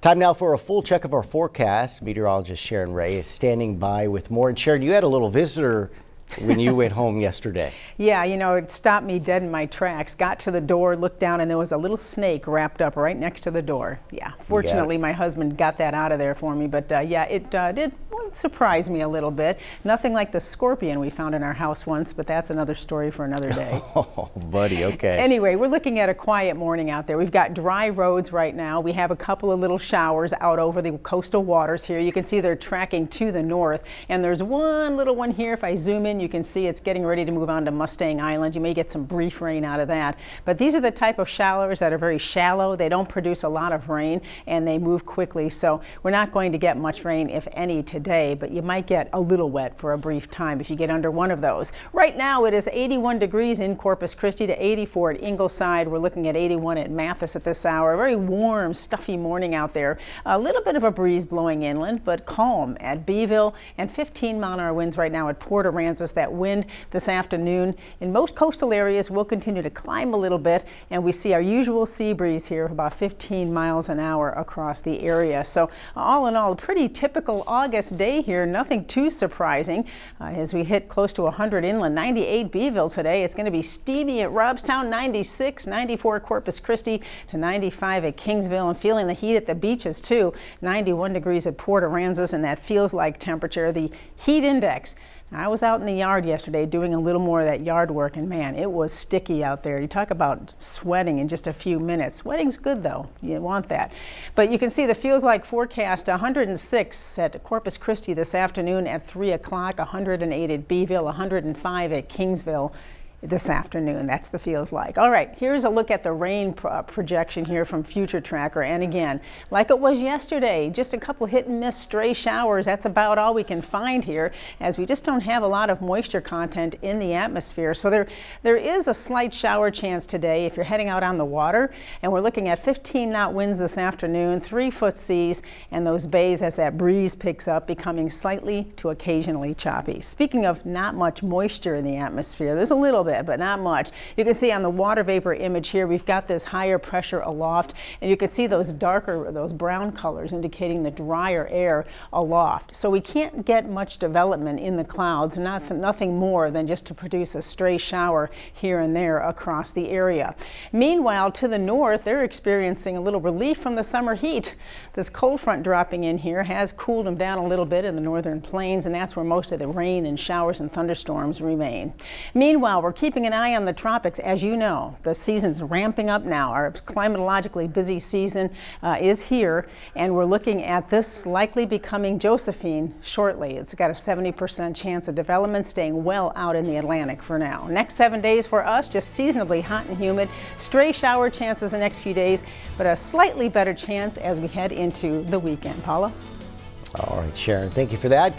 Time now for a full check of our forecast. Meteorologist Sharon Ray is standing by with more. And Sharon, you had a little visitor when you went home yesterday. Yeah, you know, it stopped me dead in my tracks. Got to the door, looked down, and there was a little snake wrapped up right next to the door. Yeah, fortunately, my husband got that out of there for me. But yeah, it did surprise me a little bit. Nothing like the scorpion we found in our house once, but that's another story for another day. Oh, buddy, okay. Anyway, we're looking at a quiet morning out there. We've got dry roads right now. We have a couple of little showers out over the coastal waters here. You can see they're tracking to the north, and there's one little one here. If I zoom in, you can see it's getting ready to move on to Mustang Island. You may get some brief rain out of that. But these are the type of showers that are very shallow. They don't produce a lot of rain, and they move quickly. So we're not going to get much rain, if any, today, but you might get a little wet for a brief time if you get under one of those. Right now, it is 81 degrees in Corpus Christi to 84 at Ingleside. We're looking at 81 at Mathis at this hour. A very warm, stuffy morning out there. A little bit of a breeze blowing inland, but calm at Beeville, and 15-mile-an-hour winds right now at Port Aransas. That wind this afternoon in most coastal areas will continue to climb a little bit, and we see our usual sea breeze here of about 15 miles an hour across the area. So all in all, a pretty typical August day here. Nothing too surprising as we hit close to 100 inland. 98 Beeville today. It's going to be steamy at Robstown, 96, 94 Corpus Christi to 95 at Kingsville, and feeling the heat at the beaches too. 91 degrees at Port Aransas, and that feels like temperature. The heat index. I was out in the yard yesterday doing a little more of that yard work, and man, it was sticky out there. You talk about sweating in just a few minutes. Sweating's good though, you want that. But you can see the feels like forecast. 106 at Corpus Christi this afternoon at 3 o'clock, 108 at Beeville, 105 at Kingsville this afternoon. That's the feels like. All right, here's a look at the rain projection here from Future Tracker. And again, like it was yesterday, just a couple hit and miss stray showers. That's about all we can find here, as we just don't have a lot of moisture content in the atmosphere. So there is a slight shower chance today if you're heading out on the water. And we're looking at 15-knot winds this afternoon, 3-foot seas, and those bays, as that breeze picks up, becoming slightly to occasionally choppy. Speaking of not much moisture in the atmosphere, there's a little bit, but not much. You can see on the water vapor image here, we've got this higher pressure aloft, and you can see those darker, those brown colors indicating the drier air aloft. So we can't get much development in the clouds, nothing more than just to produce a stray shower here and there across the area. Meanwhile, to the north, they're experiencing a little relief from the summer heat. This cold front dropping in here has cooled them down a little bit in the northern plains, and that's where most of the rain and showers and thunderstorms remain. Meanwhile, we're keeping an eye on the tropics. As you know, the season's ramping up now. Our climatologically busy season is here, and we're looking at this likely becoming Josephine shortly. It's got a 70% chance of development, staying well out in the Atlantic for now. Next 7 days for us, just seasonably hot and humid. Stray shower chances the next few days, but a slightly better chance as we head into the weekend. Paula? All right, Sharon, thank you for that.